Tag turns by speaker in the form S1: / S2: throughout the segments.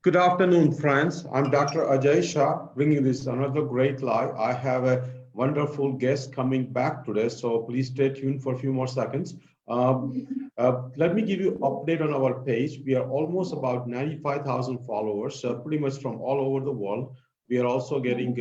S1: Good afternoon, friends. I'm Dr. Ajay Shah, bringing this another great live. I have a wonderful guest coming back today, so please stay tuned for a few more seconds. Let me give you an update on our page. We are almost about 95,000 followers, pretty much from all over the world. We are also getting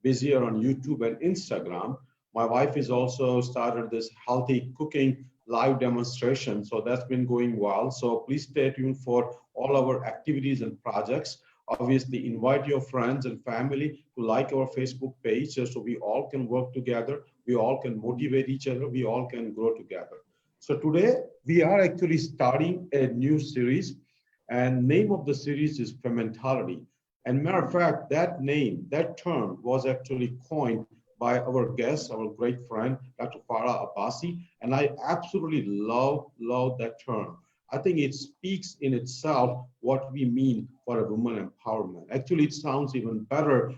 S1: busier on YouTube and Instagram. My wife has also started this healthy cooking live demonstration, so that's been going well. So please stay tuned for all our activities and projects. Obviously, invite your friends and family to like our Facebook page so we all can work together, we all can motivate each other, we all can grow together. So today we are actually starting a new series, and name of the series is Femmentality. And matter of fact, that name, that term was actually coined by our guest, our great friend, Dr. Farah Abbasi, and I absolutely love that term. I think it speaks in itself what we mean for a woman empowerment. Actually, it sounds even better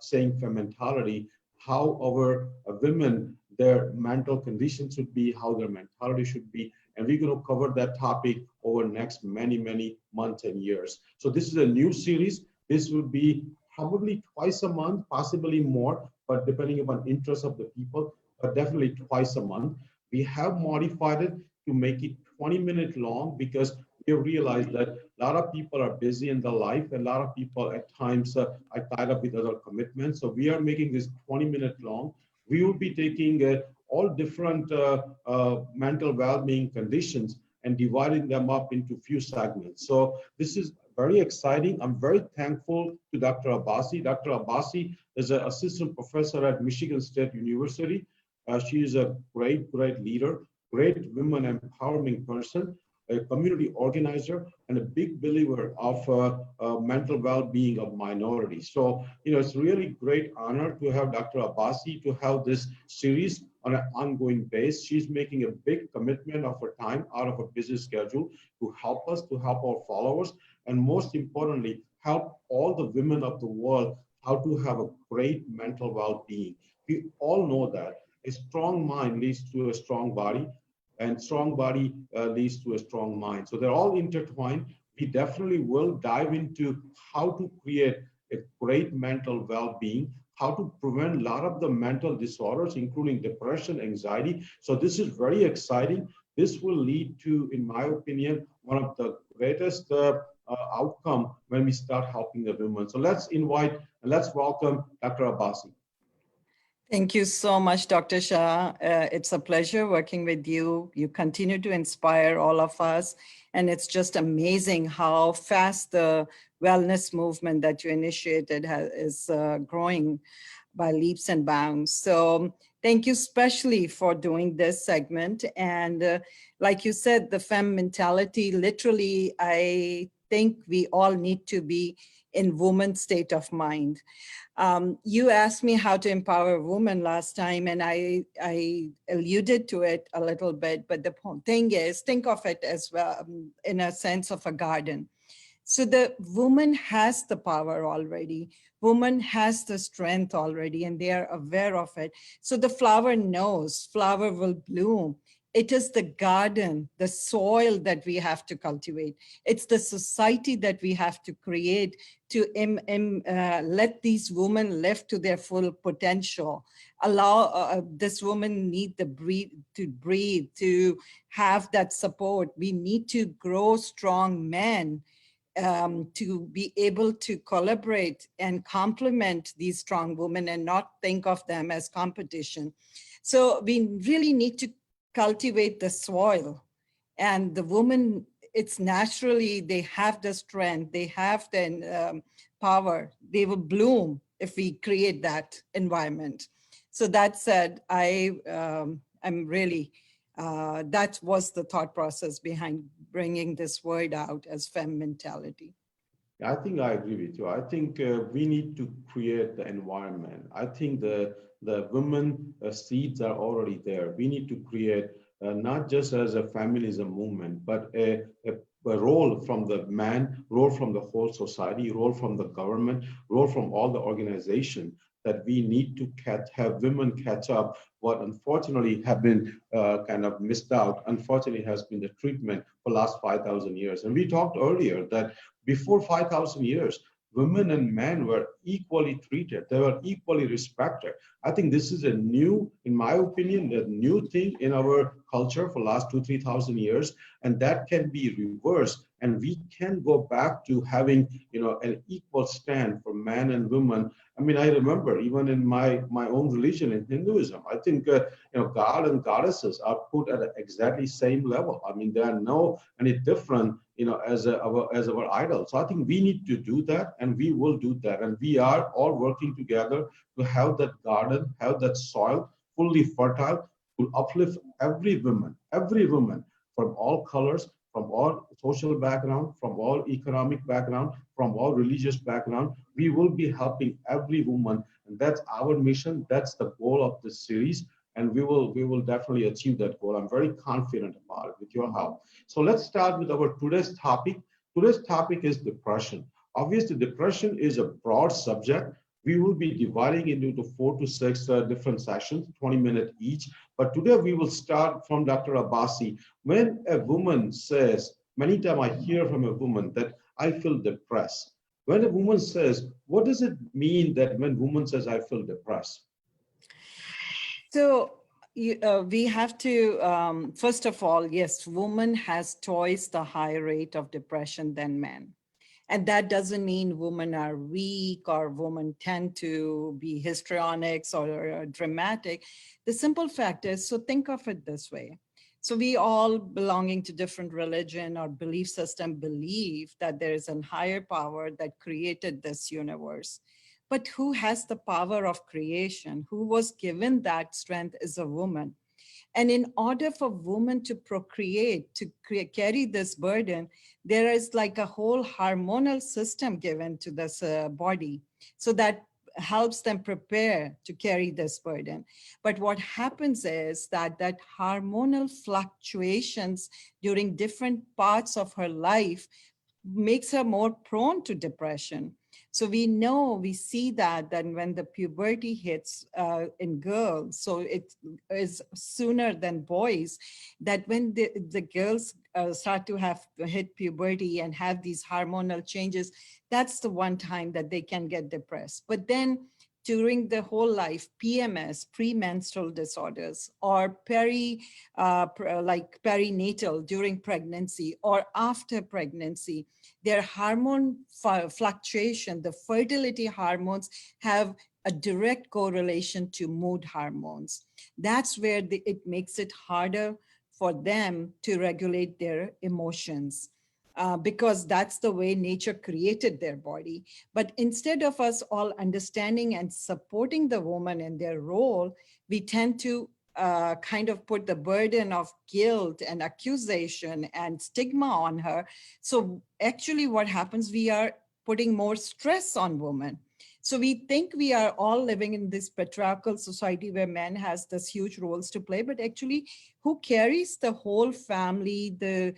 S1: saying femmentality, how our women, their mental condition should be, how their mentality should be. And we're going to cover that topic over the next many months and years. So this is a new series. This will be probably twice a month, possibly more, but depending upon interest of the people, but definitely twice a month. We have modified it to make it 20-minute long because we realized that a lot of people are busy in their life. A lot of people at times are tied up with other commitments. So we are making this 20-minute long. We will be taking all different mental well-being conditions and dividing them up into few segments. So this is very exciting. I'm very thankful to Dr. Abbasi. Dr. Abbasi is an assistant professor at Michigan State University. She is a great leader, great women empowerment person, a community organizer, and a big believer of mental well-being of minorities. So, it's really great honor to have Dr. Abbasi to have this series on an ongoing basis. She's making a big commitment of her time out of her busy schedule to help us, to help our followers, and most importantly, help all the women of the world how to have a great mental well-being. We all know that a strong mind leads to a strong body, and strong body leads to a strong mind. So they're all intertwined. We definitely will dive into how to create a great mental well-being, how to prevent a lot of the mental disorders, including depression, anxiety. So this is very exciting. This will lead to, in my opinion, one of the greatest outcome when we start helping the women. So let's welcome Dr. Abbasi.
S2: Thank you so much, Dr. Shah. It's a pleasure working with you. You continue to inspire all of us. And it's just amazing how fast the wellness movement that you initiated is growing by leaps and bounds. So thank you especially for doing this segment. And like you said, the Femmentality, literally, I think we all need to be in woman's state of mind. You asked me how to empower women last time, and I alluded to it a little bit, but the thing is, think of it as well in a sense of a garden. So the woman has the power already. Woman has the strength already, and they are aware of it. So the flower knows, flower will bloom. It is the garden, the soil that we have to cultivate. It's the society that we have to create to let these women live to their full potential. Allow this woman need to breathe, to have that support. We need to grow strong men to be able to collaborate and complement these strong women and not think of them as competition. So we really need to cultivate the soil, and the woman, it's naturally, they have the strength, they have the power, they will bloom if we create that environment. So that said, I'm really, that was the thought process behind bringing this word out as Femmentality.
S1: I think I agree with you. I think we need to create the environment. I think the women seeds are already there. We need to create not just as a feminism movement, but a role from the man, role from the whole society, role from the government, role from all the organization that we need to have women catch up what unfortunately have been kind of missed out, unfortunately, has been the treatment for last 5,000 years. And we talked earlier that before 5,000 years, women and men were equally treated. They were equally respected. I think this is a new, in my opinion, a new thing in our culture for last 3,000 years, and that can be reversed. And we can go back to having, an equal stand for men and women. I mean, I remember even in my own religion, in Hinduism, I think, God and goddesses are put at exactly same level. I mean, they are no any different, as our idol. So I think we need to do that, and we will do that. And we are all working together to have that garden, have that soil fully fertile, to uplift every woman from all colors, from all social background, from all economic background, from all religious background. We will be helping every woman, and that's our mission. That's the goal of this series, and we will definitely achieve that goal. I'm very confident about it with your help. So let's start with our today's topic. Today's topic is depression. Obviously, depression is a broad subject. We will be dividing it into 4 to 6 different sessions, 20 minutes each. But today we will start from Dr. Abbasi. When a woman says, many times I hear from a woman that I feel depressed. When a woman says, what does it mean that when a woman says I feel depressed?
S2: So we have to, first of all, yes, woman has twice the high rate of depression than men. And that doesn't mean women are weak or women tend to be histrionics or dramatic. The simple fact is, so think of it this way. So we all belonging to different religion or belief system believe that there is a higher power that created this universe. But who has the power of creation? Who was given that strength is a woman. And in order for women to procreate, to carry this burden, there is like a whole hormonal system given to this body. So that helps them prepare to carry this burden. But what happens is that hormonal fluctuations during different parts of her life makes her more prone to depression. So we see that when the puberty hits in girls, so it is sooner than boys, that when the girls start to hit puberty and have these hormonal changes, that's the one time that they can get depressed. But then during the whole life, PMS, premenstrual disorders, or perinatal during pregnancy or after pregnancy, their hormone fluctuation, the fertility hormones have a direct correlation to mood hormones. That's where it makes it harder for them to regulate their emotions. Because that's the way nature created their body. But instead of us all understanding and supporting the woman in their role, we tend to kind of put the burden of guilt and accusation and stigma on her. So actually what happens, we are putting more stress on women. So we think we are all living in this patriarchal society where man has this huge roles to play, but actually who carries the whole family, the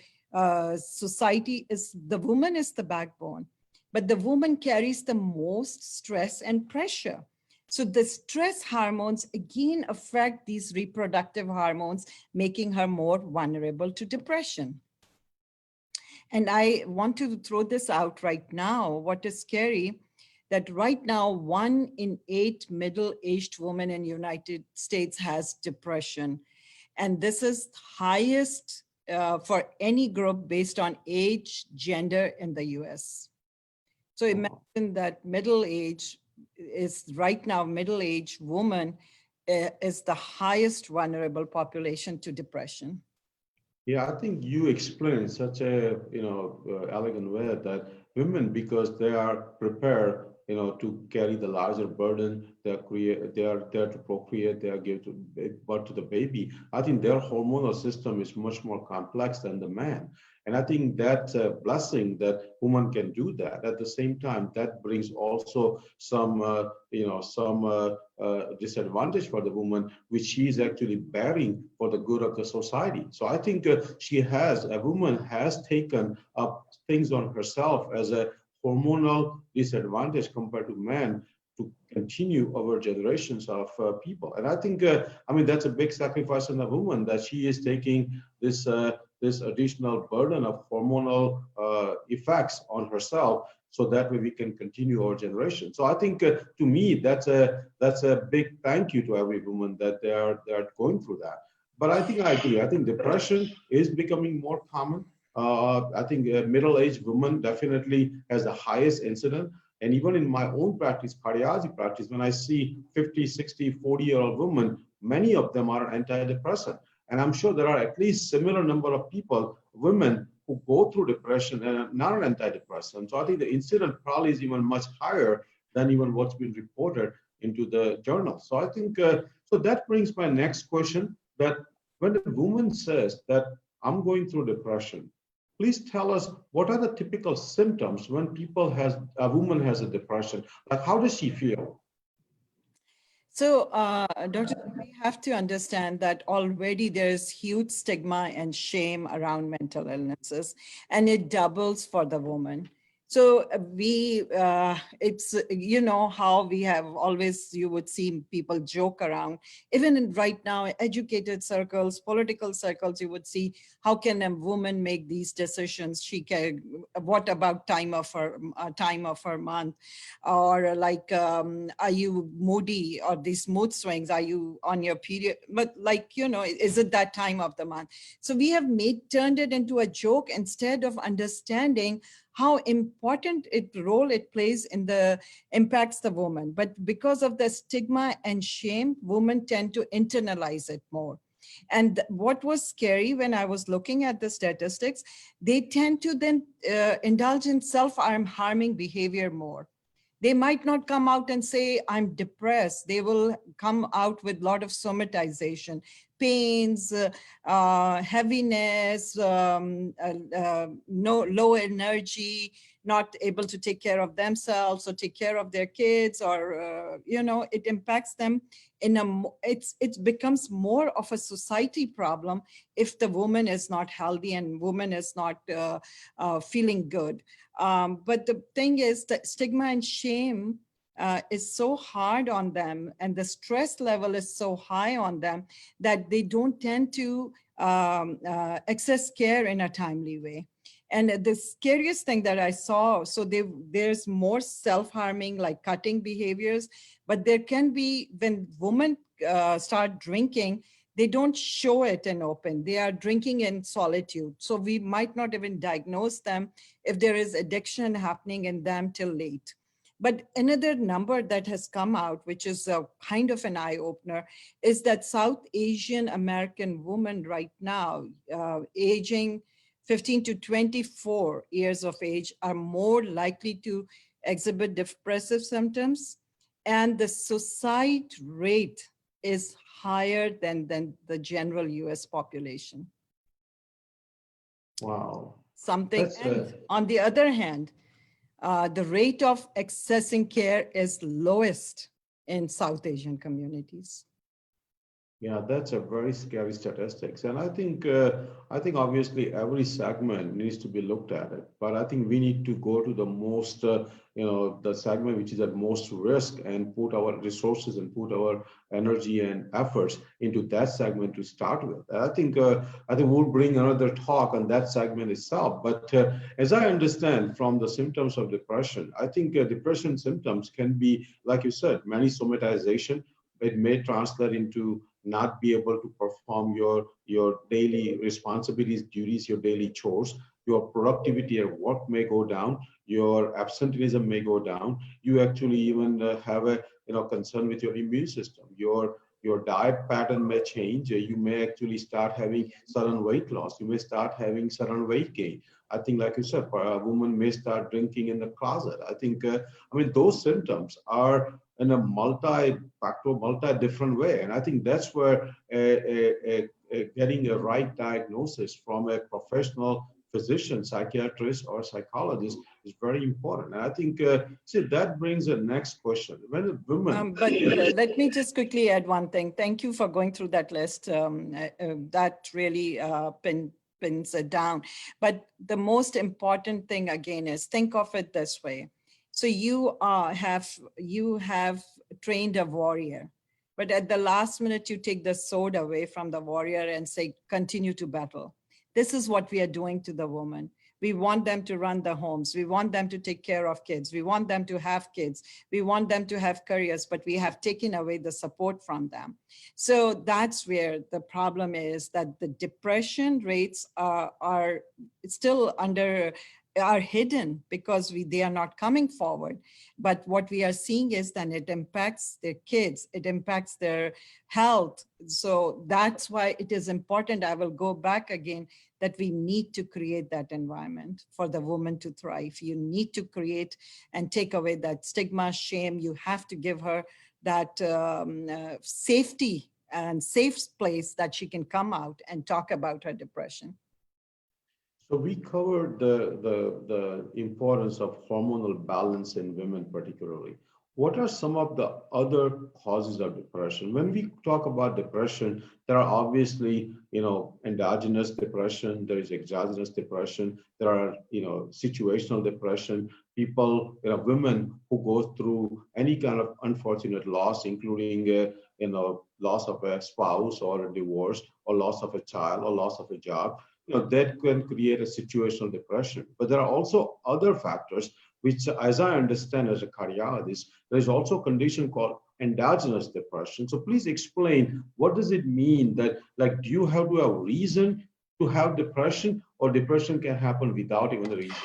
S2: society is the woman is the backbone, but the woman carries the most stress and pressure. So the stress hormones again affect these reproductive hormones, making her more vulnerable to depression. And I want to throw this out right now. What is scary, that right now 1 in 8 middle-aged women in the United States has depression. And this is highest for any group based on age, gender in the US. So imagine that middle-aged is right now, middle-aged woman is the highest vulnerable population to depression.
S1: Yeah, I think you explained in such a elegant way that women, because they are prepared to carry the larger burden, they are there to procreate, they are give to birth to the baby. I think their hormonal system is much more complex than the man. And I think that's a blessing that woman can do that. At the same time, that brings also some disadvantage for the woman, which she is actually bearing for the good of the society. So I think a woman has taken up things on herself as a hormonal disadvantage compared to men, to continue our generations of people. And I think, I mean, that's a big sacrifice on a woman that she is taking this additional burden of hormonal effects on herself, so that way we can continue our generation. So I think, to me, that's a big thank you to every woman that they are going through that. But I think I agree. I think depression is becoming more common. I think a middle-aged woman definitely has the highest incidence. And even in my own practice, cardiology practice, when I see 50, 60, 40-year-old women, many of them are antidepressant. And I'm sure there are at least similar number of people, women, who go through depression and are not antidepressant. So I think the incidence probably is even much higher than even what's been reported into the journal. So I think, so that brings my next question, that when a woman says that I'm going through depression, please tell us what are the typical symptoms when a woman has a depression? Like, how does she feel?
S2: So, Dr. We have to understand that already there's huge stigma and shame around mental illnesses, and it doubles for the woman. So it's, you know, how we have always, you would see people joke around, even right now, educated circles, political circles, you would see, how can a woman make these decisions? She can, what about time of her month? Or like, are you moody, or these mood swings? Are you on your period? But like, you know, is it that time of the month? So we have turned it into a joke instead of understanding how important role it plays in the impacts the woman. But because of the stigma and shame, women tend to internalize it more. And what was scary when I was looking at the statistics, they tend to then indulge in self-harming behavior more. They might not come out and say, I'm depressed. They will come out with a lot of somatization, pains, heaviness, low energy, not able to take care of themselves or take care of their kids, or, you know, it impacts them in it becomes more of a society problem if the woman is not healthy and woman is not feeling good. But the thing is that stigma and shame is so hard on them, and the stress level is so high on them that they don't tend to access care in a timely way. And the scariest thing that I saw, so there's more self-harming, like cutting behaviors, but there can be, when women start drinking, they don't show it in open. They are drinking in solitude. So we might not even diagnose them if there is addiction happening in them till late. But another number that has come out, which is a kind of an eye-opener, is that South Asian American women right now, aging 15 to 24 years of age, are more likely to exhibit depressive symptoms, and the suicide rate is higher than the general US population.
S1: Wow.
S2: Something, and on the other hand, the rate of accessing care is lowest in South Asian communities.
S1: Yeah, that's a very scary statistics. And I think obviously every segment needs to be looked at it. But I think we need to go to the most, the segment which is at most risk, and put our resources and put our energy and efforts into that segment to start with. I think we'll bring another talk on that segment itself. But as I understand from the symptoms of depression, I think depression symptoms can be, like you said, many somatization. It may translate into not be able to perform your daily responsibilities, duties, your daily chores. Your productivity at work may go down. Your absenteeism may go down. You actually even have a concern with your immune system. Your diet pattern may change. You may actually start having sudden weight loss. You may start having sudden weight gain. I think, like you said, a woman may start drinking in the closet. I think, those symptoms are in a multi-factor, multi-different way. And I think that's where getting a right diagnosis from a professional physician, psychiatrist, or psychologist is very important. And I think, see, that brings the next question. When a woman...
S2: But let me just quickly add one thing. Thank you for going through that list. That really pins it down. But the most important thing, again, is think of it this way. So you have trained a warrior, but at the last minute you take the sword away from the warrior and say, continue to battle. This is what we are doing to the woman. We want them to run the homes. We want them to take care of kids. We want them to have kids. We want them to have careers, but we have taken away the support from them. So that's where the problem is, that the depression rates are still are hidden because they are not coming forward. But what we are seeing is that it impacts their kids, it impacts their health. So that's why it is important. I will go back again, that we need to create that environment for the woman to thrive. You need to create and take away that stigma, shame. You have to give her that safety and safe place that she can come out and talk about her depression.
S1: So we covered the importance of hormonal balance in women particularly. What are some of the other causes of depression? When we talk about depression, there are obviously, endogenous depression, there is exogenous depression, there are, situational depression, people, women who go through any kind of unfortunate loss, including, loss of a spouse or a divorce or loss of a child or loss of a job, that can create a situational depression. But there are also other factors, which, as I understand as a cardiologist, there is also a condition called endogenous depression. So please explain, what does it mean that, like, do you have to have reason to have depression, or depression can happen without even a reason?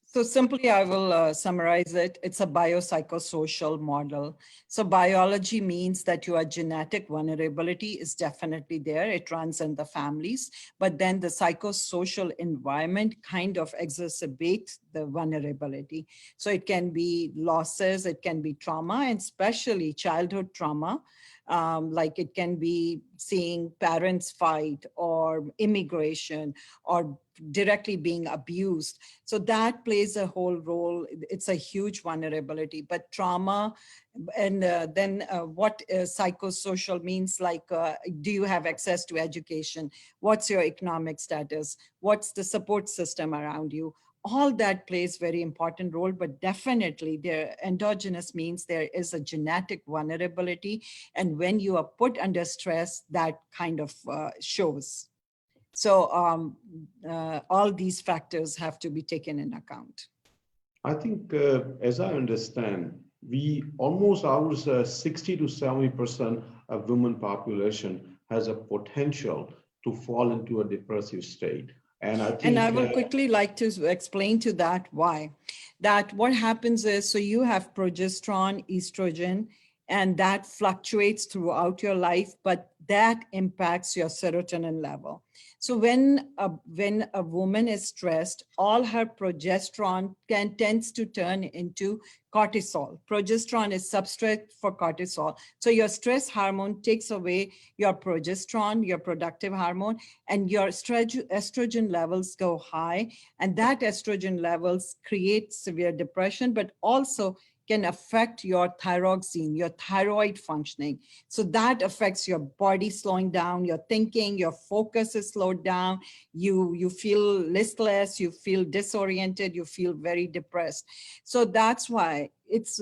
S2: So simply, I will summarize it. It's a biopsychosocial model. So biology means that your genetic vulnerability is definitely there. It runs in the families, but then the psychosocial environment kind of exacerbates the vulnerability. So it can be losses, it can be trauma, and especially childhood trauma. Like it can be seeing parents fight, or immigration, or directly being abused. So that plays a whole role. It's a huge vulnerability. But trauma, and then what psychosocial means, like, do you have access to education? What's your economic status? What's the support system around you? All that plays very important role, but definitely their endogenous means there is a genetic vulnerability. And when you are put under stress, that kind of shows. So all these factors have to be taken in account.
S1: I think, as I understand, we almost our 60 to 70% of women population has a potential to fall into a depressive state. And I think,
S2: and I will quickly like to explain to that why. That what happens is, so you have progesterone, estrogen, and that fluctuates throughout your life, but that impacts your serotonin level. So when a woman is stressed, all her progesterone tends to turn into cortisol. Progesterone is substrate for cortisol. So your stress hormone takes away your progesterone, your productive hormone, and your estrogen levels go high. And that estrogen levels create severe depression, but also can affect your thyroxine, your thyroid functioning. So that affects your body slowing down, your thinking, your focus is slowed down, you feel listless, you feel disoriented, you feel very depressed. So that's why it's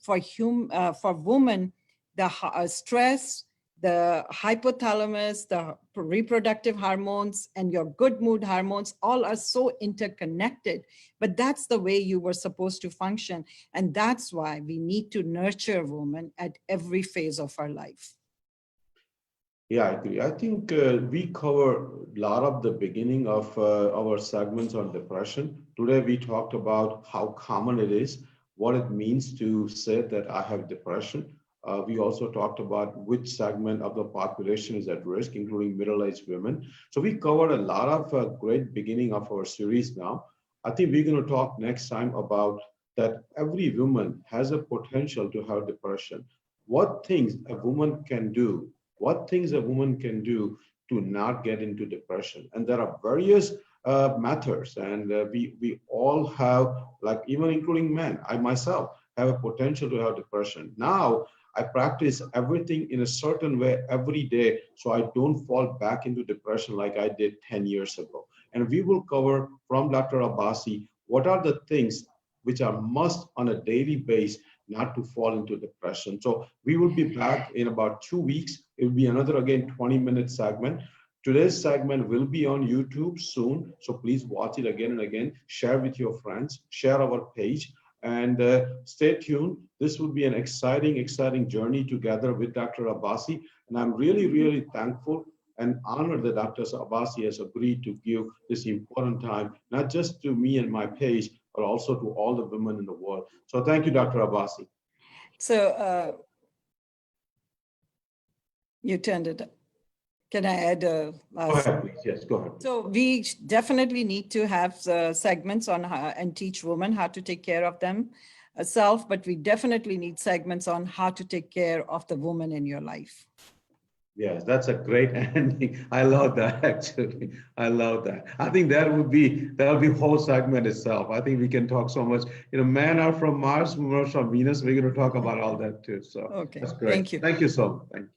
S2: for women, the stress, the hypothalamus, the reproductive hormones, and your good mood hormones all are so interconnected. But that's the way you were supposed to function. And that's why we need to nurture women at every phase of our life.
S1: yeah, I agree. I think we cover a lot of the beginning of our segments on depression. Today, we talked about how common it is, what it means to say that I have depression. We also talked about which segment of the population is at risk, including middle-aged women. So we covered a lot of great beginning of our series now. I think we're going to talk next time about that every woman has a potential to have depression. What things a woman can do, what things a woman can do to not get into depression. And there are various methods, and we all have, like, even including men, I myself have a potential to have depression. Now I practice everything in a certain way every day so I don't fall back into depression like I did 10 years ago. And we will cover from Dr. Abbasi what are the things which are must on a daily basis not to fall into depression. So we will be back in about 2 weeks. It will be another, again, 20-minute segment. Today's segment will be on YouTube soon, so please watch it again and again. Share with your friends, share our page, and stay tuned. This will be an exciting journey together with Dr. Abbasi, and I'm really thankful and honored that Dr. Abbasi has agreed to give this important time, not just to me and my page, but also to all the women in the world. So thank you, Dr. Abbasi.
S2: So you turned it up. Can I add a last?
S1: Go ahead, please. Yes, go ahead.
S2: So we definitely need to have segments on how and teach women how to take care of themselves, but we definitely need segments on how to take care of the woman in your life.
S1: Yes, that's a great ending. I love that, actually. I love that. I think that would be whole segment itself. I think we can talk so much. Men are from Mars, women are from Venus. We're going to talk about all that too. So
S2: Okay.
S1: that's great.
S2: Thank you.
S1: Thank you so much. Thank you.